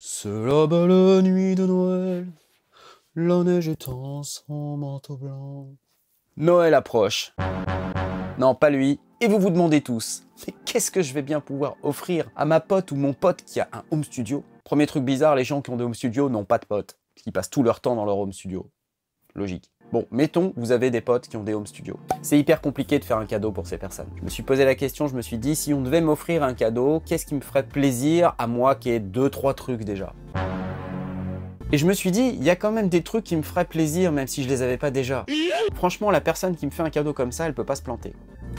C'est la belle nuit de Noël, la neige étend son manteau blanc. Noël approche. Non, pas lui. Et vous vous demandez tous, mais qu'est-ce que je vais bien pouvoir offrir à ma pote ou mon pote qui a un home studio? Premier truc bizarre, les gens qui ont des home studios n'ont pas de potes, parce qu'ils passent tout leur temps dans leur home studio. Logique. Bon, mettons, vous avez des potes qui ont des home studios. C'est hyper compliqué de faire un cadeau pour ces personnes. Je me suis posé la question, je me suis dit, si on devait m'offrir un cadeau, qu'est-ce qui me ferait plaisir à moi qui ai 2-3 trucs déjà? Et je me suis dit, il y a quand même des trucs qui me feraient plaisir, même si je les avais pas déjà. Franchement, la personne qui me fait un cadeau comme ça, elle peut pas se planter.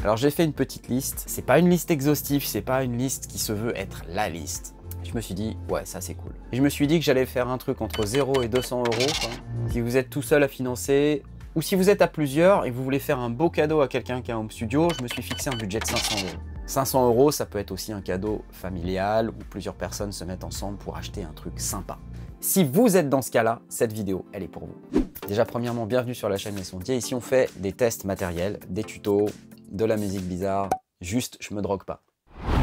Alors j'ai fait une petite liste. C'est pas une liste exhaustive, c'est pas une liste qui se veut être la liste. Je me suis dit, ouais, ça c'est cool. Et je me suis dit que j'allais faire un truc entre 0 et 200 €. Si vous êtes tout seul à financer, ou si vous êtes à plusieurs et que vous voulez faire un beau cadeau à quelqu'un qui a un home studio, je me suis fixé un budget de 500 €. 500 €, ça peut être aussi un cadeau familial où plusieurs personnes se mettent ensemble pour acheter un truc sympa. Si vous êtes dans ce cas-là, cette vidéo, elle est pour vous. Déjà, premièrement, bienvenue sur la chaîne Les Sondiers. Ici, on fait des tests matériels, des tutos, de la musique bizarre. Juste, je me drogue pas.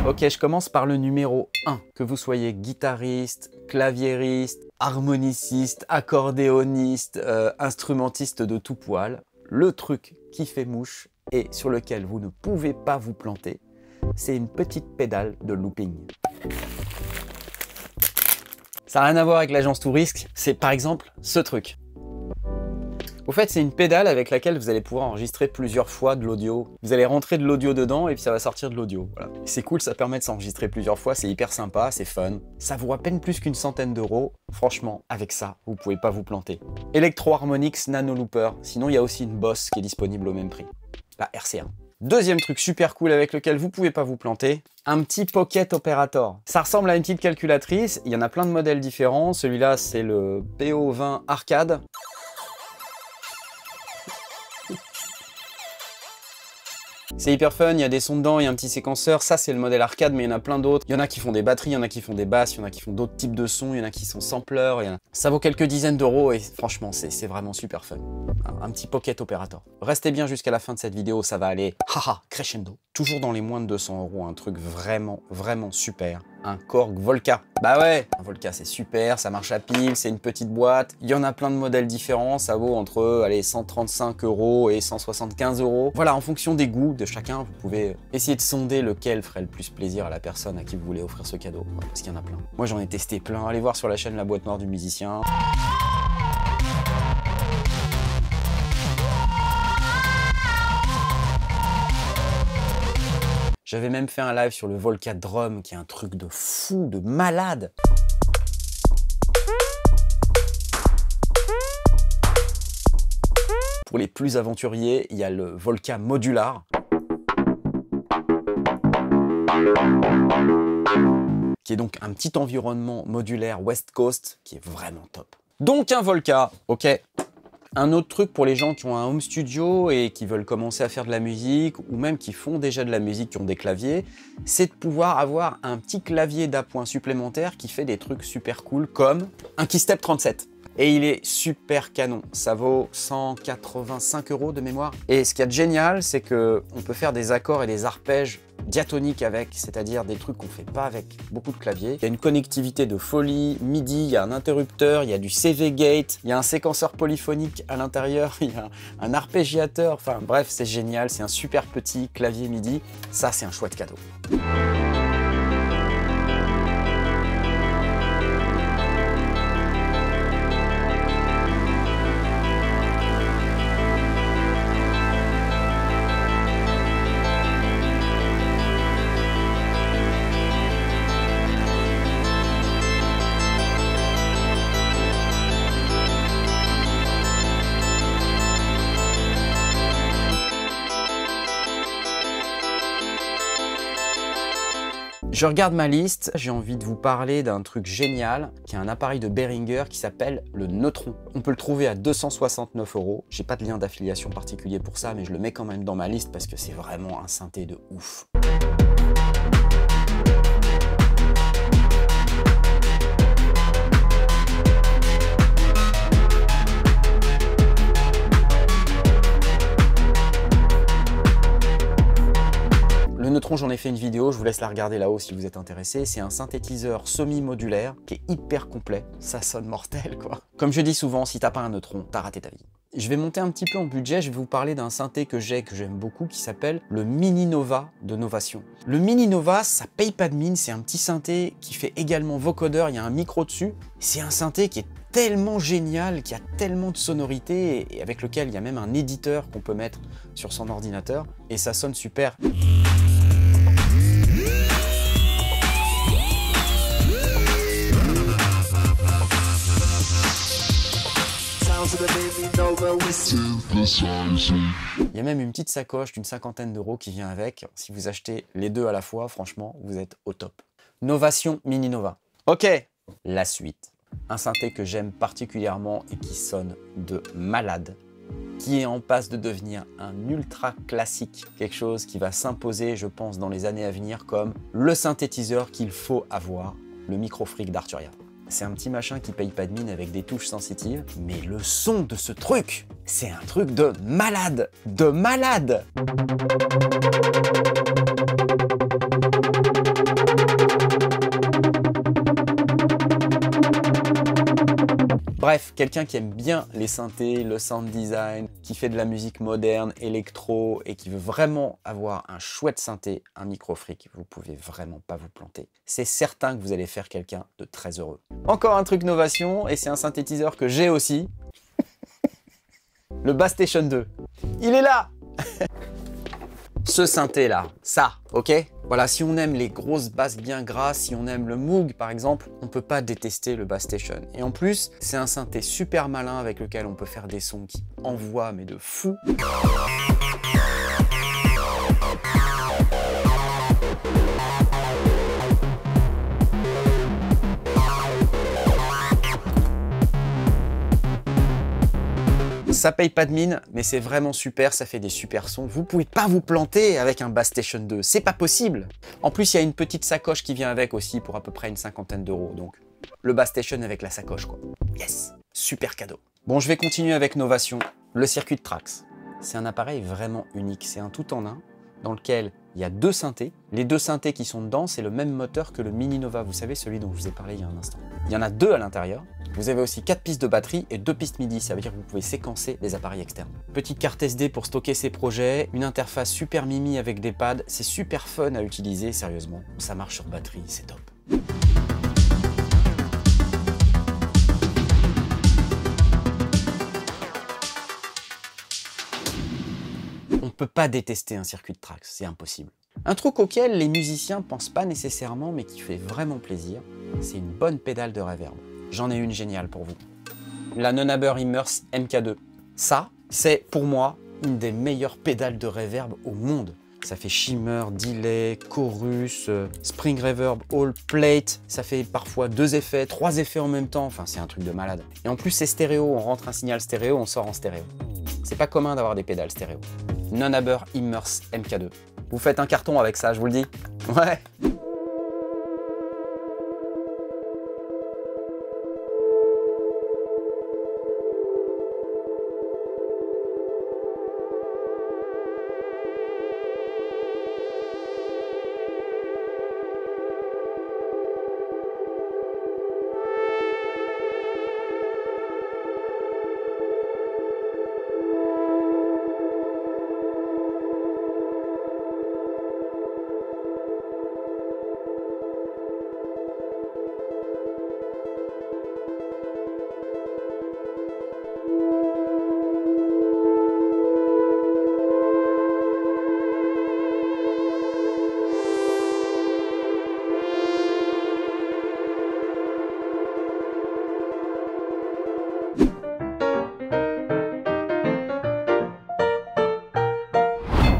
Ok, je commence par le numéro 1. Que vous soyez guitariste, claviériste, harmoniciste, accordéoniste, instrumentiste de tout poil, le truc qui fait mouche et sur lequel vous ne pouvez pas vous planter, c'est une petite pédale de looping. Ça n'a rien à voir avec l'agence Touriste, c'est par exemple ce truc. Au fait, c'est une pédale avec laquelle vous allez pouvoir enregistrer plusieurs fois de l'audio. Vous allez rentrer de l'audio dedans et puis ça va sortir de l'audio. Voilà. C'est cool, ça permet de s'enregistrer plusieurs fois, c'est hyper sympa, c'est fun. Ça vaut à peine plus qu'une centaine d'euros. Franchement, avec ça, vous pouvez pas vous planter. Electro Harmonix Nano Looper, sinon il y a aussi une Boss qui est disponible au même prix. La RC1. Deuxième truc super cool avec lequel vous pouvez pas vous planter, un petit Pocket Operator. Ça ressemble à une petite calculatrice, il y en a plein de modèles différents. Celui-là, c'est le PO20 Arcade. C'est hyper fun, il y a des sons dedans, il y a un petit séquenceur. Ça, c'est le modèle arcade, mais il y en a plein d'autres. Il y en a qui font des batteries, il y en a qui font des basses, il y en a qui font d'autres types de sons, il y en a qui sont sampleurs. Ça vaut quelques dizaines d'euros et franchement, c'est vraiment super fun. Un petit Pocket Operator. Restez bien jusqu'à la fin de cette vidéo, ça va aller haha crescendo. Toujours dans les moins de 200 €, un truc vraiment, vraiment super. Un Korg Volca. Bah ouais, un Volca c'est super, ça marche à pile, c'est une petite boîte. Il y en a plein de modèles différents, ça vaut entre allez, 135 € et 175 €. Voilà, en fonction des goûts de chacun, vous pouvez essayer de sonder lequel ferait le plus plaisir à la personne à qui vous voulez offrir ce cadeau. Ouais, parce qu'il y en a plein. Moi j'en ai testé plein, allez voir sur la chaîne La Boîte Noire du Musicien. J'avais même fait un live sur le Volca Drum, qui est un truc de fou, de malade. Pour les plus aventuriers, il y a le Volca Modular, qui est donc un petit environnement modulaire West Coast, qui est vraiment top. Donc un Volca, ok. Un autre truc pour les gens qui ont un home studio et qui veulent commencer à faire de la musique ou même qui font déjà de la musique, qui ont des claviers, c'est de pouvoir avoir un petit clavier d'appoint supplémentaire qui fait des trucs super cool comme un Keystep 37. Et il est super canon, ça vaut 185 € de mémoire. Et ce qu'il y a de génial, c'est qu'on peut faire des accords et des arpèges diatoniques avec, c'est-à-dire des trucs qu'on fait pas avec beaucoup de claviers. Il y a une connectivité de folie, MIDI, il y a un interrupteur, il y a du CV Gate, il y a un séquenceur polyphonique à l'intérieur, il y a un arpégiateur, enfin bref, c'est génial, c'est un super petit clavier MIDI. Ça, c'est un chouette cadeau. Je regarde ma liste, j'ai envie de vous parler d'un truc génial, qui est un appareil de Behringer qui s'appelle le Neutron. On peut le trouver à 269 €. J'ai pas de lien d'affiliation particulier pour ça, mais je le mets quand même dans ma liste parce que c'est vraiment un synthé de ouf. Neutron, j'en ai ai fait une vidéo, je vous laisse la regarder là-haut si vous êtes intéressé. C'est un synthétiseur semi-modulaire qui est hyper complet. Ça sonne mortel, quoi. Comme je dis souvent, si t'as pas un neutron, t'as raté ta vie. Je vais monter un petit peu en budget, je vais vous parler d'un synthé que j'aime beaucoup, qui s'appelle le Mini Nova de Novation. Le Mini Nova, ça paye pas de mine, c'est un petit synthé qui fait également vocodeur, il y a un micro dessus. C'est un synthé qui est tellement génial, qui a tellement de sonorité, et avec lequel il y a même un éditeur qu'on peut mettre sur son ordinateur, et ça sonne super. Il y a même une petite sacoche d'une 50aine d'euros qui vient avec. Si vous achetez les deux à la fois, franchement, vous êtes au top. Novation Mini Nova. Ok, la suite. Un synthé que j'aime particulièrement et qui sonne de malade, qui est en passe de devenir un ultra classique, quelque chose qui va s'imposer, je pense, dans les années à venir comme le synthétiseur qu'il faut avoir, le Microfreak d'Arturia. C'est un petit machin qui paye pas de mine avec des touches sensitives, mais le son de ce truc, c'est un truc de malade, de malade! Bref, quelqu'un qui aime bien les synthés, le sound design, qui fait de la musique moderne, électro, et qui veut vraiment avoir un chouette synthé, un Microfreak, vous pouvez vraiment pas vous planter. C'est certain que vous allez faire quelqu'un de très heureux. Encore un truc Novation, et c'est un synthétiseur que j'ai aussi. Le Bass Station 2. Il est là! Ce synthé là, ça, ok? Voilà, si on aime les grosses basses bien grasses, si on aime le Moog par exemple, on peut pas détester le Bass Station. Et en plus, c'est un synthé super malin avec lequel on peut faire des sons qui envoient mais de fou. Ça paye pas de mine, mais c'est vraiment super, ça fait des super sons. Vous pouvez pas vous planter avec un Bass Station 2, c'est pas possible. En plus, il y a une petite sacoche qui vient avec aussi pour à peu près une 50aine d'euros. Donc, le Bass Station avec la sacoche, quoi. Yes, super cadeau. Bon, je vais continuer avec Novation, le circuit de Trax. C'est un appareil vraiment unique, c'est un tout en un dans lequel il y a deux synthés. Les deux synthés qui sont dedans, c'est le même moteur que le Mini Nova, vous savez, celui dont je vous ai parlé il y a un instant. Il y en a deux à l'intérieur. Vous avez aussi 4 pistes de batterie et 2 pistes MIDI, ça veut dire que vous pouvez séquencer des appareils externes. Petite carte SD pour stocker ses projets, une interface super mimi avec des pads, c'est super fun à utiliser, sérieusement. Ça marche sur batterie, c'est top. On peut pas détester un circuit de Trax, c'est impossible. Un truc auquel les musiciens pensent pas nécessairement mais qui fait vraiment plaisir, c'est une bonne pédale de reverb. J'en ai une géniale pour vous. La Nonaber Immerse MK2. Ça, c'est pour moi une des meilleures pédales de reverb au monde. Ça fait shimmer, delay, chorus, spring reverb, all plate. Ça fait parfois 2 effets, 3 effets en même temps. Enfin, c'est un truc de malade. Et en plus, c'est stéréo. On rentre un signal stéréo, on sort en stéréo. C'est pas commun d'avoir des pédales stéréo. Nonaber Immerse MK2. Vous faites un carton avec ça, je vous le dis. Ouais.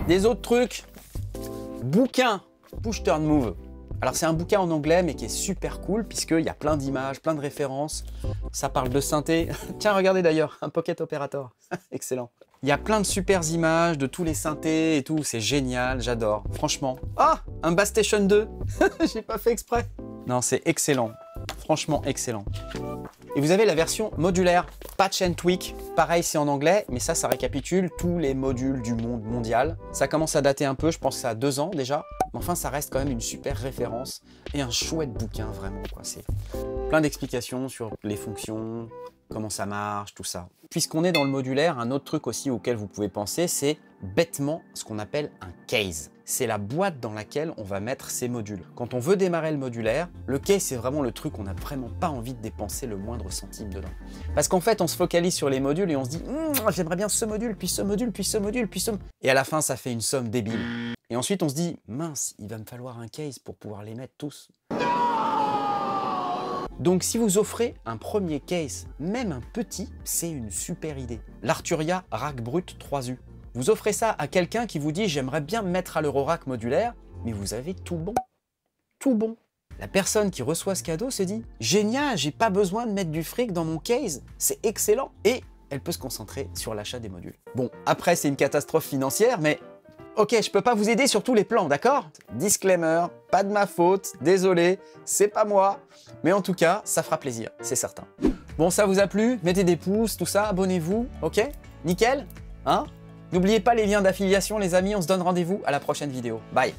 Des autres trucs, bouquin Push Turn Move. Alors c'est un bouquin en anglais mais qui est super cool puisqu'il y a plein d'images, plein de références. Ça parle de synthé. Tiens, regardez d'ailleurs, un Pocket Operator. Excellent. Il y a plein de super images de tous les synthés et tout, c'est génial, j'adore. Franchement. Ah, un Bass Station 2. J'ai pas fait exprès. Non, c'est excellent. Franchement excellent. Et vous avez la version modulaire, Patch and Tweak. Pareil, c'est en anglais, mais ça récapitule tous les modules du monde mondial. Ça commence à dater un peu, je pense que ça a 2 ans déjà. Mais enfin, ça reste quand même une super référence et un chouette bouquin, vraiment, quoi. C'est plein d'explications sur les fonctions, comment ça marche, tout ça. Puisqu'on est dans le modulaire, un autre truc aussi auquel vous pouvez penser, c'est bêtement ce qu'on appelle un case. C'est la boîte dans laquelle on va mettre ces modules. Quand on veut démarrer le modulaire, le case, c'est vraiment le truc qu'on n'a vraiment pas envie de dépenser le moindre centime dedans. Parce qu'en fait, on se focalise sur les modules et on se dit « J'aimerais bien ce module, puis ce module, puis ce module, puis ce... » Et à la fin, ça fait une somme débile. Et ensuite, on se dit « Mince, il va me falloir un case pour pouvoir les mettre tous. » Donc si vous offrez un premier case, même un petit, c'est une super idée. L'Arturia Rack Brut 3U. Vous offrez ça à quelqu'un qui vous dit « J'aimerais bien me mettre à l'Eurorack modulaire », mais vous avez tout bon. Tout bon. La personne qui reçoit ce cadeau se dit « Génial, j'ai pas besoin de mettre du fric dans mon case, c'est excellent !» Et elle peut se concentrer sur l'achat des modules. Bon, après c'est une catastrophe financière, mais ok, je peux pas vous aider sur tous les plans, d'accord? Disclaimer, pas de ma faute, désolé, c'est pas moi. Mais en tout cas, ça fera plaisir, c'est certain. Bon, ça vous a plu? Mettez des pouces, tout ça, abonnez-vous, ok? Nickel? Hein? N'oubliez pas les liens d'affiliation, les amis, on se donne rendez-vous à la prochaine vidéo. Bye!